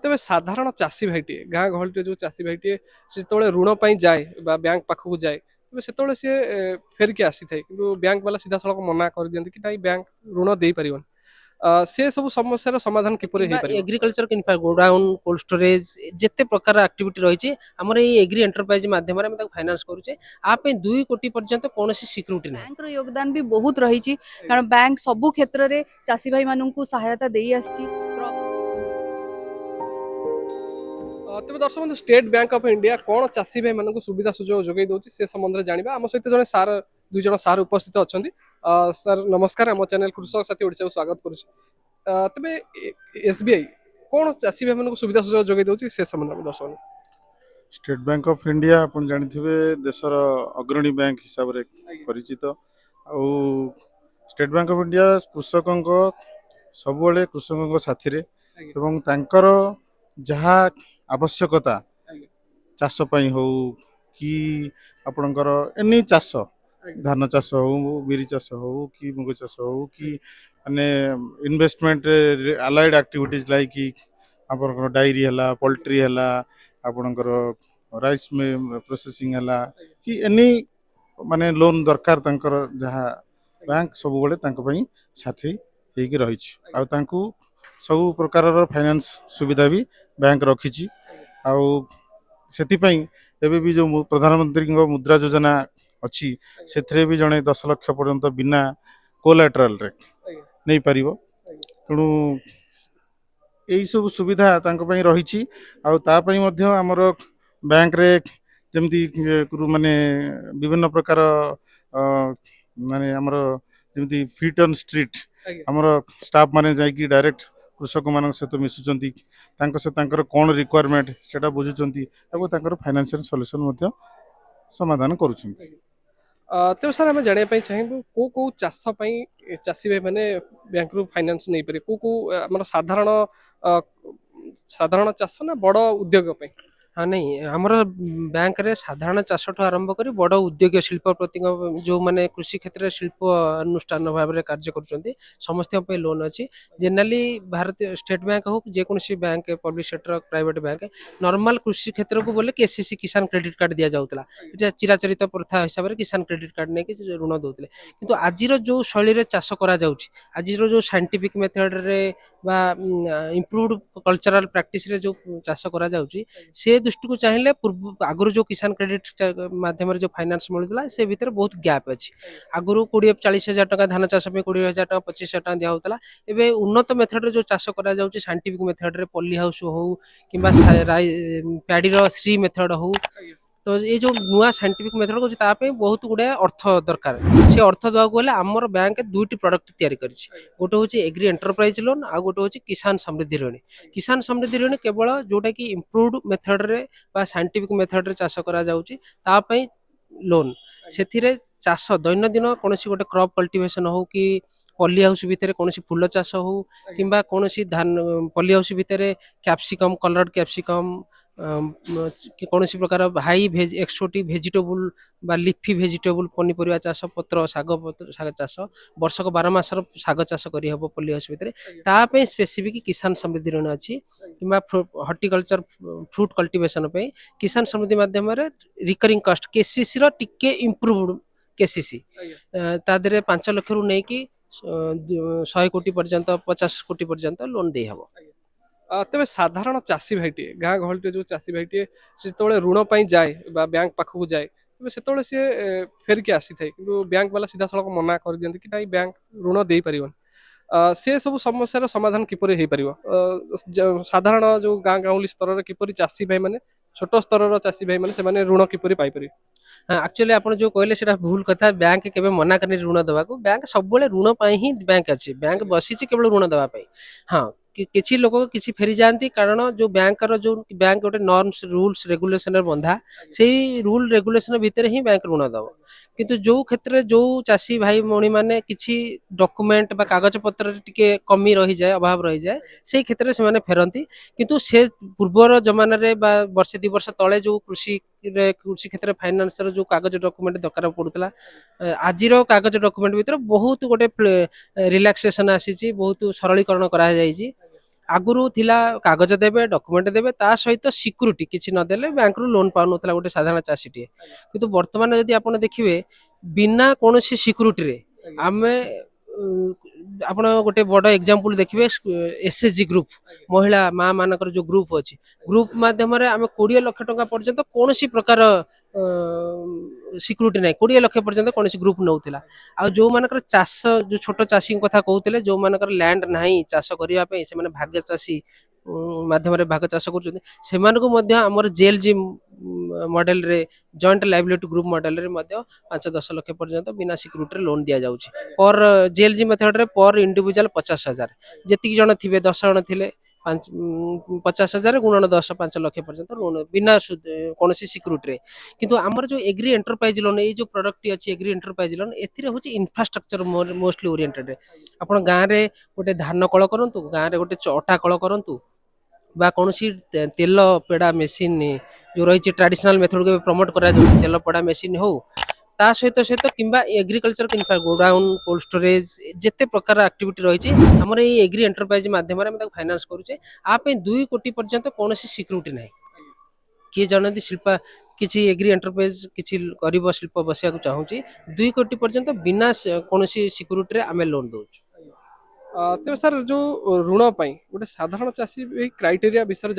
ତେବେ ସାଧାରଣ ଚାଷୀ ଭାଇଟିଏ ଗାଁ ଗହଳିରେ ଯୋଉ ଚାଷୀ ଭାଇଟିଏ ସେ ଯେତେବେଳେ ଋଣ ପାଇଁ ଯାଏ ବା ବ୍ୟାଙ୍କ ପାଖକୁ ଯାଏ ତେବେ ସେତେବେଳେ ସିଏ ଫେରିକି ଆସିଥାଏ କିନ୍ତୁ ବ୍ୟାଙ୍କ ବାଲା ସିଧାସଳଖ ମନା କରିଦିଅନ୍ତି କି ନାଇଁ ବ୍ୟାଙ୍କ ଋଣ ଦେଇପାରିବନି। ସେ ସବୁ ସମସ୍ୟାର ସମାଧାନ କିପରି କିମ୍ବା ହେଇପାରିବ? ଏଗ୍ରିକଲଚର କିମ୍ବା ଗୋडाଉନ୍ କୋଲ୍ଡ ଷ୍ଟୋରେଜ ଯେତେ ପ୍ରକାର ଆକ୍ଟିଭିଟି ରହିଛି ଆମର ଏଇ ଏଗ୍ରି ଏଣ୍ଟରପ୍ରାଇଜ ମାଧ୍ୟମରେ ଆମେ ତାକୁ ଫାଇନାନ୍ସ କରୁଛେ। ଆ ପାଇଁ 2 କୋଟି ପର୍ଯ୍ୟନ୍ତ କୌଣସି ସିକ୍ୟୁରିଟି ନାହିଁ। ବ୍ୟାଙ୍କର ଯୋଗଦାନ ବି ବହୁତ ରହିଛି କାରଣ ବ୍ୟାଙ୍କ ସବୁ କ୍ଷେତ୍ରରେ ଚାଷୀ ଭାଇ ମାନଙ୍କୁ ସହାୟତା ଦେଇ ଆସିଛି। ତେବେ ଦର୍ଶକ ବନ୍ଧୁ ଷ୍ଟେଟ୍ ବ୍ୟାଙ୍କ ଅଫ୍ ଇଣ୍ଡିଆ କ'ଣ ଚାଷୀ ଭାଇମାନଙ୍କୁ ସୁବିଧା ସୁଯୋଗ ଯୋଗାଇ ଦେଉଛି ସେ ସମ୍ବନ୍ଧରେ ଜାଣିବା। ଆମ ସହିତ ଜଣେ ସାର୍ ଦୁଇ ଜଣ ସାର୍ ଉପସ୍ଥିତ ଅଛନ୍ତି। ସାର୍ ନମସ୍କାର, ଆମ ଚ୍ୟାନେଲ କୃଷକ ସାଥୀ ଓଡ଼ିଶାକୁ ସ୍ୱାଗତ କରୁଛି। ତେବେ ଏସ୍ବିଆଇ କ'ଣ ଚାଷୀ ଭାଇମାନଙ୍କୁ ସୁବିଧା ସୁଯୋଗ ଯୋଗାଇ ଦେଉଛି ସେ ସମ୍ବନ୍ଧରେ ଦର୍ଶକ ଷ୍ଟେଟ୍ ବ୍ୟାଙ୍କ ଅଫ୍ ଇଣ୍ଡିଆ ଆପଣ ଜାଣିଥିବେ ଦେଶର ଅଗ୍ରଣୀ ବ୍ୟାଙ୍କ ହିସାବରେ ପରିଚିତ। ଆଉ ଷ୍ଟେଟ୍ ବ୍ୟାଙ୍କ ଅଫ୍ ଇଣ୍ଡିଆ କୃଷକଙ୍କ ସବୁବେଳେ କୃଷକଙ୍କ ସାଥିରେ ଏବଂ ତାଙ୍କର ଯାହା ଆବଶ୍ୟକତା ଚାଷ ପାଇଁ ହଉ କି ଆପଣଙ୍କର ଏନି ଚାଷ ଧାନ ଚାଷ ହଉ ବିରି ଚାଷ ହଉ କି ମୁଗ ଚାଷ ହଉ କି ମାନେ ଇନଭେଷ୍ଟମେଣ୍ଟ ଆଲାଏଡ୍ ଆକ୍ଟିଭିଟିଜ୍ ଲାଇକ୍ ଆପଣଙ୍କର ଡାଇରୀ ହେଲା ପୋଲ୍ଟ୍ରି ହେଲା ଆପଣଙ୍କର ରାଇସ୍ ପ୍ରୋସେସିଂ ହେଲା କି ଏନି ମାନେ ଲୋନ୍ ଦରକାର ତାଙ୍କର ଯାହା ବ୍ୟାଙ୍କ ସବୁବେଳେ ତାଙ୍କ ପାଇଁ ସାଥୀ ହେଇକି ରହିଛି। ଆଉ ତାଙ୍କୁ ସବୁ ପ୍ରକାରର ଫାଇନାନ୍ସ ସୁବିଧା ବି ବ୍ୟାଙ୍କ ରଖିଛି। ଆଉ ସେଥିପାଇଁ ଏବେ ବି ଯେଉଁ ପ୍ରଧାନମନ୍ତ୍ରୀଙ୍କ ମୁଦ୍ରା ଯୋଜନା ଅଛି ସେଥିରେ ବି ଜଣେ 10 ଲକ୍ଷ ପର୍ଯ୍ୟନ୍ତ ବିନା କୋଲାଟରାଲରେ ନେଇପାରିବ। ତେଣୁ ଏଇ ସବୁ ସୁବିଧା ତାଙ୍କ ପାଇଁ ରହିଛି। ଆଉ ତା ପାଇଁ ମଧ୍ୟ ଆମର ବ୍ୟାଙ୍କରେ ଯେମିତି ମାନେ ବିଭିନ୍ନ ପ୍ରକାର ମାନେ ଆମର ଯେମିତି ଫିଟ୍ ଅନ୍ ଷ୍ଟ୍ରିଟ୍ ଆମର ଷ୍ଟାଫ୍ ମାନେ ଯାଇକି ଡାଇରେକ୍ଟ କୃଷକମାନଙ୍କ ସହିତ ମିଶୁଛନ୍ତି, ତାଙ୍କ ସହିତ ତାଙ୍କର କ'ଣ ରିକ୍ୱାରମେଣ୍ଟ ସେଇଟା ବୁଝୁଛନ୍ତି ଏବଂ ତାଙ୍କର ଫାଇନାନ୍ସିଆଲ ସଲ୍ୟୁସନ୍ ମଧ୍ୟ ସମାଧାନ କରୁଛନ୍ତି। ତେବେ ସାର୍ ଆମେ ଜାଣିବା ପାଇଁ ଚାହିଁବୁ କୋଉ କୋଉ ଚାଷ ପାଇଁ ଚାଷୀ ଭାଇ ମାନେ ବ୍ୟାଙ୍କରୁ ଫାଇନାନ୍ସ ନେଇପାରିବେ? କୋଉ କୋଉ ଆମର ଅ, ସାଧାରଣ ଚାଷ ନା ବଡ଼ ଉଦ୍ୟୋଗ ପାଇଁ? ହଁ ନାଇଁ ଆମର ବ୍ୟାଙ୍କରେ ସାଧାରଣ ଚାଷଠୁ ଆରମ୍ଭ କରି ବଡ଼ ଉଦ୍ୟୋଗ ଶିଳ୍ପପତିଙ୍କ ଯେଉଁମାନେ କୃଷି କ୍ଷେତ୍ରରେ ଶିଳ୍ପ ଅନୁଷ୍ଠାନ ଭାବରେ କାର୍ଯ୍ୟ କରୁଛନ୍ତି ସମସ୍ତଙ୍କ ପାଇଁ ଲୋନ୍ ଅଛି। ଜେନେରାଲି ଭାରତୀୟ ଷ୍ଟେଟ୍ ବ୍ୟାଙ୍କ ହଉ ଯେକୌଣସି bank public sector private bank normal କୃଷି କ୍ଷେତ୍ରକୁ ଗଲେ କେସିସି କିଷାନ କ୍ରେଡିଟ୍ କାର୍ଡ ଦିଆଯାଉଥିଲା। ଏଟା ଚିରାଚରିତ ପ୍ରଥା ହିସାବରେ କିଷାନ କ୍ରେଡିଟ୍ କାର୍ଡ ନେଇକି ଋଣ ଦେଉଥିଲେ। କିନ୍ତୁ ଆଜିର ଯେଉଁ ଶୈଳୀରେ ଚାଷ କରାଯାଉଛି, ଆଜିର ଯେଉଁ ସାଇଣ୍ଟିଫିକ୍ ମେଥଡ଼ରେ ବା ଇମ୍ପ୍ରୁଭଡ୍ କଲଚରାଲ ପ୍ରାକ୍ଟିସରେ ଯେଉଁ ଚାଷ କରାଯାଉଛି ସେ ଦୃଷ୍ଟିକୁ ଚାହିଁଲେ ଆଗରୁ ଯେଉଁ କିଷାନ କ୍ରେଡିଟ୍ ମାଧ୍ୟମରେ ଯେଉଁ ଫାଇନାନ୍ସ ମିଳୁଥିଲା ସେ ଭିତରେ ବହୁତ ଗ୍ୟାପ୍ ଅଛି। ଆଗରୁ 20-40 ହଜାର ଟଙ୍କା ଧାନ ଚାଷ ପାଇଁ 20 ହଜାର ଟଙ୍କା 25 ହଜାର ଟଙ୍କା ଦିଆହେଉଥିଲା। ଏବେ ଉନ୍ନତ ମେଥଡ଼ରେ ଯେଉଁ ଚାଷ କରାଯାଉଛି ସାଇଣ୍ଟିଫିକ୍ ମେଥଡ଼ରେ ପଲି ହାଉସ୍ ହଉ କିମ୍ବା ପ୍ୟାଡ଼ିର ଶ୍ରୀ ମେଥଡ଼ ହଉ, ତ ଏଇ ଯେଉଁ ନୂଆ ସାଇଣ୍ଟିଫିକ୍ ମେଥଡ଼ କହୁଛି ତା ପାଇଁ ବହୁତ ଗୁଡ଼ାଏ ଅର୍ଥ ଦରକାର। ସେ ଅର୍ଥ ଦେବାକୁ ଗଲେ ଆମର ବ୍ୟାଙ୍କ 2ଟି ପ୍ରଡକ୍ଟ ତିଆରି କରିଛି। ଗୋଟେ ହେଉଛି ଏଗ୍ରି ଏଣ୍ଟରପ୍ରାଇଜ ଲୋନ୍, ଆଉ ଗୋଟେ ହେଉଛି କିଷାନ ସମୃଦ୍ଧି ଋଣ। କିଷାନ ସମୃଦ୍ଧି ଋଣ କେବଳ ଯେଉଁଟାକି ଇମ୍ପ୍ରୁଭଡ୍ ମେଥଡ଼ରେ ବା ସାଇଣ୍ଟିଫିକ୍ ମେଥଡ଼ରେ ଚାଷ କରାଯାଉଛି ତା ପାଇଁ ଲୋନ୍। ସେଥିରେ ଚାଷ ଦୈନନ୍ଦିନ କୌଣସି ଗୋଟେ କ୍ରପ୍ କଲ୍ଟିଭେସନ୍ ହଉ କି ପଲି ହାଉସ୍ ଭିତରେ କୌଣସି ଫୁଲ ଚାଷ ହଉ କିମ୍ବା କୌଣସି ଧାନ ପଲି ହାଉସ୍ ଭିତରେ କ୍ୟାପ୍ସିକମ୍ କଲର୍ଡ କ୍ୟାପ୍ସିକମ୍ କୌଣସି ପ୍ରକାର ହାଇ ଏକ୍ସୋଟିକ୍ ଭେଜିଟେବୁଲ୍ ବା ଲିଫି ଭେଜିଟେବୁଲ୍ ପନିପରିବା ଚାଷ ପତ୍ର ଶାଗ ଚାଷ ବର୍ଷକ 12 ମାସର ଶାଗ ଚାଷ କରିହେବ ପଲି ହାଉସ୍ ଭିତରେ। ତା ପାଇଁ ସ୍ପେସିଫିକ୍ କିଷାନ ସମୃଦ୍ଧି ଋଣ ଅଛି। କିମ୍ବା ହର୍ଟିକଲଚର ଫ୍ରୁଟ୍ କଲ୍ଟିଭେସନ୍ ପାଇଁ କିଷାନ ସମୃଦ୍ଧି ମାଧ୍ୟମରେ ରିକରିଂ କଷ୍ଟ କେସିସିର ଟିକେ ଇମ୍ପ୍ରୁଭଡ୍ କେସିସି ତା ଦେହରେ 5 ଲକ୍ଷରୁ ନେଇକି 100 କୋଟି ପର୍ଯ୍ୟନ୍ତ 50 କୋଟି ପର୍ଯ୍ୟନ୍ତ ଲୋନ୍ ଦେଇହେବ। ତେବେ ସାଧାରଣ ଚାଷୀ ଭାଇଟିଏ ଗାଁ ଗହଳିରେ ଯୋଉ ଚାଷୀ ଭାଇଟିଏ ସେ ଯେତେବେଳେ ଋଣ ପାଇଁ ଯାଏ ବା ବ୍ୟାଙ୍କ ପାଖକୁ ଯାଏ ତେବେ ସେତେବେଳେ ସିଏ ଫେରିକି ଆସିଥାଏ କିନ୍ତୁ ବ୍ୟାଙ୍କ ବାଲା ସିଧାସଳଖ ମନା କରିଦିଅନ୍ତି କି ନାଇଁ ବ୍ୟାଙ୍କ ଋଣ ଦେଇପାରିବନି। ସେ ସବୁ ସମସ୍ୟାର ସମାଧାନ କିପରି ହେଇପାରିବ? ସାଧାରଣ ଯୋଉ ଗାଁ ଗାଉଁଲି ସ୍ତରରେ କିପରି ଚାଷୀ ଭାଇ ମାନେ ଛୋଟ ସ୍ତରର ଚାଷୀ ଭାଇ ମାନେ ସେମାନେ ଋଣ କିପରି ପାଇପାରିବେ? ଆକ୍ଚୁଆଲି ଆପଣ ଯେଉଁ କହିଲେ ସେଇଟା ଭୁଲ କଥା। ବ୍ୟାଙ୍କ କେବେ ମନା କରିନି ଋଣ ଦେବାକୁ। ବ୍ୟାଙ୍କ ସବୁବେଳେ ଋଣ ପାଇଁ ହିଁ ବ୍ୟାଙ୍କ ଅଛି। ବ୍ୟାଙ୍କ ବସିଛି କେବଳ ଋଣ ଦେବା ପାଇଁ। ହଁ, କିଛି ଲୋକ କିଛି ଫେରିଯାଆନ୍ତି କାରଣ ଯେଉଁ ବ୍ୟାଙ୍କର ଯେଉଁ ବ୍ୟାଙ୍କ ଗୋଟେ ନର୍ମସ ରୁଲ୍ସ ରେଗୁଲେସନରେ ବନ୍ଧା ସେଇ ରୁଲ୍ ରେଗୁଲେସନ ଭିତରେ ହିଁ ବ୍ୟାଙ୍କ ଋଣ ଦେବ। କିନ୍ତୁ ଯେଉଁ କ୍ଷେତ୍ରରେ ଯେଉଁ ଚାଷୀ ଭାଇ ଭଉଣୀମାନେ କିଛି ଡକୁମେଣ୍ଟ ବା କାଗଜପତ୍ରରେ ଟିକେ କମି ରହିଯାଏ ଅଭାବ ରହିଯାଏ ସେଇ କ୍ଷେତ୍ରରେ ସେମାନେ ଫେରନ୍ତି। କିନ୍ତୁ ସେ ପୂର୍ବର ଜମାନାରେ ବା ବର୍ଷେ 2 ବର୍ଷ ତଳେ ଯେଉଁ କୃଷି କ୍ଷେତ୍ରରେ ଫାଇନାନ୍ସର ଯେଉଁ କାଗଜ ଡକୁମେଣ୍ଟ ଦରକାର ପଡୁଥିଲା ଆଜିର କାଗଜ ଡକୁମେଣ୍ଟ ଭିତରେ ବହୁତ ଗୋଟେ ରିଲାକ୍ସେସନ ଆସିଛି, ବହୁତ ସରଳୀକରଣ କରାଯାଇଛି। ଆଗରୁ ଥିଲା କାଗଜ ଦେବେ ଡକ୍ୟୁମେଣ୍ଟ ଦେବେ ତା ସହିତ ସିକ୍ୟୁରିଟି କିଛି ନଦେଲେ ବ୍ୟାଙ୍କରୁ ଲୋନ୍ ପାଉନଥିଲା ଗୋଟେ ସାଧାରଣ ଚାଷୀଟିଏ କିନ୍ତୁ ବର୍ତ୍ତମାନ ଯଦି ଆପଣ ଦେଖିବେ ବିନା କୌଣସି ସିକ୍ୟୁରିଟିରେ ଆମେ ଆପଣ ଗୋଟେ ବଡ଼ ଏକ୍ଜାମ୍ପଲ ଦେଖିବେ ଏସ୍ଏଚଜି ଗ୍ରୁପ ମହିଳା ମା ମାନଙ୍କର ଯୋଉ ଗ୍ରୁପ ଅଛି ଗ୍ରୁପ ମାଧ୍ୟମରେ ଆମେ 20 ଲକ୍ଷ ଟଙ୍କା ପର୍ଯ୍ୟନ୍ତ କୌଣସି ପ୍ରକାର ସିକ୍ୟୁରିଟି ନାହିଁ 20 ଲକ୍ଷ ପର୍ଯ୍ୟନ୍ତ କୌଣସି ଗ୍ରୁପ ନେଉଥିଲା ଆଉ ଯୋଉମାନଙ୍କର ଚାଷ ଯୋଉ ଛୋଟ ଚାଷୀଙ୍କ କଥା କହୁଥିଲେ ଯୋଉମାନଙ୍କର ଲ୍ୟାଣ୍ଡ ନାହିଁ ଚାଷ କରିବା ପାଇଁ ସେମାନେ ଭାଗ୍ୟ ଚାଷୀ ମାଧ୍ୟମରେ ଭାଗ ଚାଷ କରୁଛନ୍ତି ସେମାନଙ୍କୁ ମଧ୍ୟ ଆମର ଜେଏଲଜି ମଡେଲରେ ଜଏଣ୍ଟ ଲାଇବିଲିଟି ଗ୍ରୁପ ମଡେଲରେ ମଧ୍ୟ 5-10 ଲକ୍ଷ ପର୍ଯ୍ୟନ୍ତ ବିନା ସିକ୍ୟୁରିଟିରେ ଲୋନ୍ ଦିଆଯାଉଛି ପର ଜେଏଲଜି ମେଥଡରେ ପର ଇଣ୍ଡିଭିଜୁଆଲ 50,000 ଯେତିକି ଜଣ ଥିବେ 10 ଜଣ ଥିଲେ 50,000 ଗୁଣନ 10 5 ଲକ୍ଷ ପର୍ଯ୍ୟନ୍ତ ଲୋନ୍ ବିନା କୌଣସି ସିକ୍ୟୁରିଟିରେ କିନ୍ତୁ ଆମର ଯୋଉ ଏଗ୍ରି ଏଣ୍ଟରପ୍ରାଇଜ ଲୋନ୍ ଏଇ ଯୋଉ ପ୍ରଡକ୍ଟଟି ଅଛି ଏଗ୍ରି ଏଣ୍ଟରପ୍ରାଇଜ ଲୋନ୍ ଏଥିରେ ହଉଛି ଇନଫ୍ରାଷ୍ଟ୍ରକ୍ଚର ମୋଷ୍ଟଲି ଓରିଏଣ୍ଟେଡ ଆପଣ ଗାଁରେ ଗୋଟେ ଧାନ କଳ କରନ୍ତୁ ଗାଁରେ ଗୋଟେ ଅଟା କଳ କରନ୍ତୁ ବା କୌଣସି ତେଲ ପେଡ଼ା ମେସିନ୍ ଯୋଉ ରହିଛି ଟ୍ରାଡିସନାଲ ମେଥଡକୁ ପ୍ରମୋଟ କରାଯାଉଛି ତେଲ ପେଡ଼ା ମେସିନ୍ ହଉ ତା ସହିତ ସହିତ କିମ୍ବା ଏଗ୍ରିକଲଚର ଗୋଡାଉନ୍ କୋଲ୍ଡ ଷ୍ଟୋରେଜ ଯେତେ ପ୍ରକାର ଆକ୍ଟିଭିଟି ରହିଛି ଆମର ଏଇ ଏଗ୍ରି ଏଣ୍ଟରପ୍ରାଇଜ ମାଧ୍ୟମରେ ଆମେ ତାକୁ ଫାଇନାନ୍ସ କରୁଛେ ଆ ପାଇଁ 2 କୋଟି ପର୍ଯ୍ୟନ୍ତ କୌଣସି ସିକ୍ୟୁରିଟି ନାହିଁ କିଏ ଜଣେ ଯଦି ଶିଳ୍ପ କିଛି ଏଗ୍ରି ଏଣ୍ଟରପ୍ରାଇଜ କିଛି ଗରିବ ଶିଳ୍ପ ବସିବାକୁ ଚାହୁଁଛି 2 କୋଟି ପର୍ଯ୍ୟନ୍ତ ବିନା କୌଣସି ସିକ୍ୟୁରିଟିରେ ଆମେ ଲୋନ୍ ଦଉଛୁ ତେବେ ସାର୍ ଯୋଉ ଋଣ ପାଇଁ ଗୋଟେ ସାଧାରଣ ଚାଷୀ ଏଇ କ୍ରାଇଟେରିଆ ବିଷୟରେ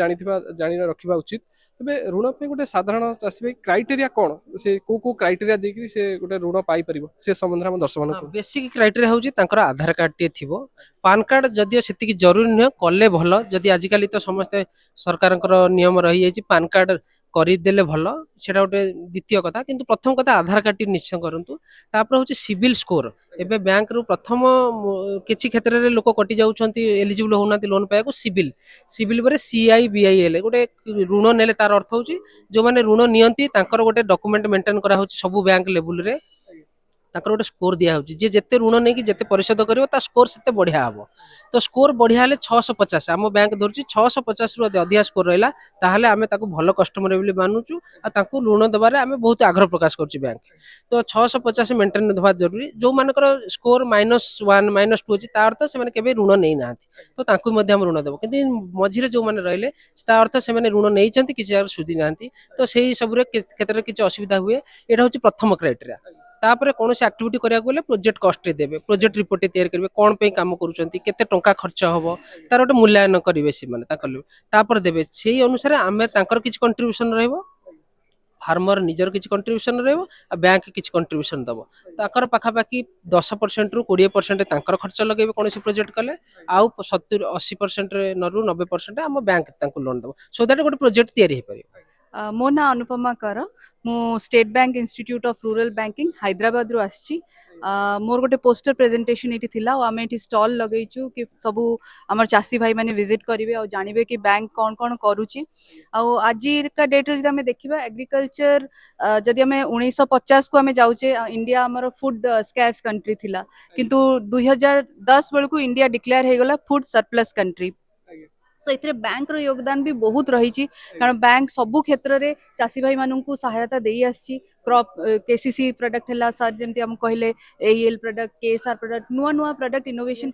ଜାଣି ରଖିବା ଉଚିତ ତେବେ ଋଣ ପାଇଁ ଗୋଟେ ସାଧାରଣ ଚାଷୀ ପାଇଁ କ୍ରାଇଟେରିଆ କ'ଣ ସେ କୋଉ କ୍ରାଇଟେରିଆ ଦେଇକି ସେ ଗୋଟେ ଋଣ ପାଇପାରିବ ସେ ସମ୍ବନ୍ଧରେ ଆମ ଦର୍ଶକମାନଙ୍କୁ ବେସିକ୍ କ୍ରାଇଟେରିଆ ହେଉଛି ତାଙ୍କର ଆଧାର କାର୍ଡଟିଏ ଥିବ ପାନ୍ କାର୍ଡ ଯଦିଓ ସେତିକି ଜରୁରୀ ନୁହେଁ କଲେ ଭଲ ଯଦି ଆଜିକାଲି ତ ସମସ୍ତେ ସରକାରଙ୍କର ନିୟମ ରହିଯାଇଛି ପାନ୍ କାର୍ଡ କରିଦେଲେ ଭଲ ସେଟା ଗୋଟେ ଦ୍ୱିତୀୟ କଥା କିନ୍ତୁ ପ୍ରଥମ କଥା ଆଧାର କାର୍ଡଟି ନିଶ୍ଚୟ କରନ୍ତୁ ତାପରେ ହେଉଛି ସିବିଲ୍ ସ୍କୋର ଏବେ ବ୍ୟାଙ୍କରୁ ପ୍ରଥମ କିଛି କ୍ଷେତ୍ରରେ ଲୋକ କଟି ଯାଉଛନ୍ତି ଏଲିଜିବଲ ହଉନାହାନ୍ତି ଲୋନ୍ ପାଇବାକୁ ସିବିଲ୍ ପରେ CIBIL ଗୋଟେ ଋଣ ନେଲେ ତାର ଅର୍ଥ ହେଉଛି ଯୋଉମାନେ ଋଣ ନିଅନ୍ତି ତାଙ୍କର ଗୋଟେ ଡକୁମେଣ୍ଟ ମେଣ୍ଟେନ କରାହଉଛି ସବୁ ବ୍ୟାଙ୍କ ଲେବୁଲରେ ତାଙ୍କର ଗୋଟେ ସ୍କୋର ଦିଆହଉଛି ଯିଏ ଯେତେ ଋଣ ନେଇକି ଯେତେ ପରିଶୋଧ କରିବ ତା ସ୍କୋର ସେତେ ବଢିଆ ହବ ତ ସ୍କୋର ବଢିଆ ହେଲେ 650 ଆମ ବ୍ୟାଙ୍କ ଧରୁଛି 650 ରୁ ଅଧିକା ସ୍କୋର ରହିଲା ତାହେଲେ ଆମେ ତାକୁ ଭଲ କଷ୍ଟମର ବୋଲି ମାନୁଛୁ ଆଉ ତାଙ୍କୁ ଋଣ ଦେବାରେ ଆମେ ବହୁତ ଆଗ୍ରହ ପ୍ରକାଶ କରୁଛୁ ବ୍ୟାଙ୍କ ତ 650 ମେଣ୍ଟେନ ଦେବା ଜରୁରୀ ଯୋଉମାନଙ୍କର ସ୍କୋର -1 -2 ଅଛି ତା ଅର୍ଥ ସେମାନେ କେବେ ଋଣ ନେଇନାହାନ୍ତି ତ ତାଙ୍କୁ ମଧ୍ୟ ଆମେ ଋଣ ଦେବୁ କିନ୍ତୁ ମଝିରେ ଯୋଉମାନେ ରହିଲେ ତା ଅର୍ଥ ସେମାନେ ଋଣ ନେଇଛନ୍ତି କିଛି ଜାଗାରେ ସୁଝି ନାହାନ୍ତି ତ ସେଇ ସବୁରେ କ୍ଷେତ୍ରରେ କିଛି ଅସୁବିଧା ହୁଏ ଏଇଟା ହଉଛି ପ୍ରଥମ କ୍ରାଇଟେରିଆ ତାପରେ କୌଣସି ଆକ୍ଟିଭିଟି କରିବାକୁ ଗଲେ ପ୍ରୋଜେକ୍ଟ କଷ୍ଟରେ ଦେବେ ପ୍ରୋଜେକ୍ଟ ରିପୋର୍ଟ ତିଆରି କରିବେ କ'ଣ ପାଇଁ କାମ କରୁଛନ୍ତି କେତେ ଟଙ୍କା ଖର୍ଚ୍ଚ ହବ ତାର ଗୋଟେ ମୂଲ୍ୟାୟନ କରିବେ ସେମାନେ ତାପରେ ଦେବେ ସେଇ ଅନୁସାରେ ଆମେ ତାଙ୍କର କିଛି କଣ୍ଟ୍ରିବ୍ୟୁସନ ରହିବ ଫାର୍ମର ନିଜର କିଛି କଣ୍ଟ୍ରିବ୍ୟୁସନ ରହିବ ଆଉ ବ୍ୟାଙ୍କ କିଛି କଣ୍ଟ୍ରିବ୍ୟୁସନ ଦବ ତାଙ୍କର ପାଖାପାଖି 10% ରୁ 20% ତାଙ୍କର ଖର୍ଚ୍ଚ ଲଗେଇବେ କୌଣସି ପ୍ରୋଜେକ୍ଟ କଲେ ଆଉ 70-80% ରୁ 90% ଆମ ବ୍ୟାଙ୍କ ତାଙ୍କୁ ଲୋନ୍ ଦବ ସୋ ଦ୍ୟାଟ ଗୋଟେ ପ୍ରୋଜେକ୍ଟ ତିଆରି ହେଇପାରିବ ମୋ ନାଁ ଅନୁପମା କର ମୁଁ state bank institute of rural banking ହାଇଦ୍ରାବାଦରୁ ଆସିଛି मोर गोटे पोस्टर प्रेजेंटेशन ये थिला आम ये स्टल लगेचु कि सबू आम चाषी भाई मैंने विजिट करेंगे और जानवे कि बैंक कौन कौन करुच्ची आज का डेट्रे जो आम देखा एग्रीकल्चर जदि आम 1950 को आम जाऊे इंडिया आमर फूड स्कैर्स कंट्री थिला किंतु 2010 बेलू इंडिया डिक्लेयर हो गला फूड सरप्लस कंट्री सो ये बैंक रो योगदान भी बहुत रही कारण बैंक सबू क्षेत्र में चाषी भाई मानू सहायता दे आसी क्रॉप केसीसी प्रोडक्ट है सर जमी आम कहले एल प्रोडक्ट केएसआर प्रोडक्ट नुआ नुआ प्रोडक्ट इनोवेशन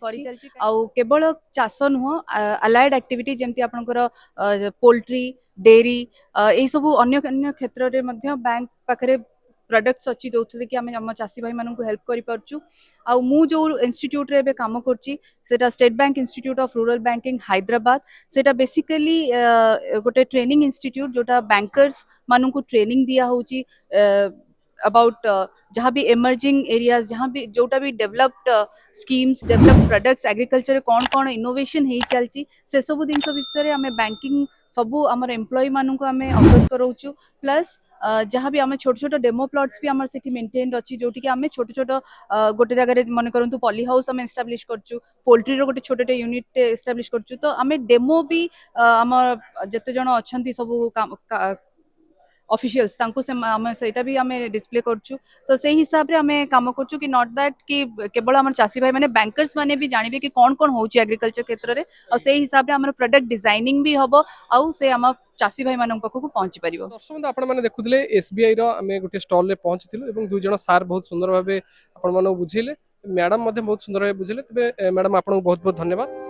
केवल चाष नुह अलाइड एक्टिविटी जमती आपनकर पोल्ट्री डेयरी यही सब अन्य क्षेत्र में बैंक पाखे प्रोडक्ट्स अच्छी जो कि आम चाषी भाई मानू हेल्प करूँ आउ मु जो इंस्टीट्यूट रे काम कर state bank institute of rural banking Hyderabad सेटा बेसिकली गोटे ट्रेनिंग इंस्टीट्यूट जोटा बैंकर्स मानू ट्रेनिंग दिया होची अबाउट जहाँ भी एमर्जिंग एरियाज जहाँ भी जोटा भी developed schemes developed products agriculture कौन कौन इनोवेशन हो चलती से सब जिन विषय में बैंकिंग सबू आम एम्प्लॉय मानू आम अवगत कराऊँ प्लस जहाँ भी आम छोट छोट डेमो प्लॉट्स भी आम से मेंटेन अच्छी जोटि आम छोट छोट गोटे जगह मन करूँ पॉली हाउस आम एस्टाब्लिश करछु पोल्ट्री रो गोटे छोटे यूनिट एस्टाब्लिश करछु तो आम डेमो भी आम जते जन अच्छा सब ऑफिशियल्स तांको से आम सेटा भी आम डिस्प्ले करछु तो से हिसाब रे आम काम करछु कि नॉट दैट कि केवल आम चाषी भाई माने बैंकर्स माने भी जानबे कि कौन कौन होची एग्रीकल्चर क्षेत्र रे और से हिसाब रे आम प्रोडक्ट डिजाइनिंग भी हबो आउ से आम चाषी भाई मानन पाखु पहुंची परिबो दर्शक आपण माने देखुथिले एसबीआई रो आमे गोटे स्टॉल रे पहुंचथिलु एवं दुई जण सार बहुत सुंदर भाबे आपण माने बुझिले मैडम मध्ये बहुत सुंदर भाबे बुझिले तबे मैडम आपन बहुत बहुत धन्यवाद।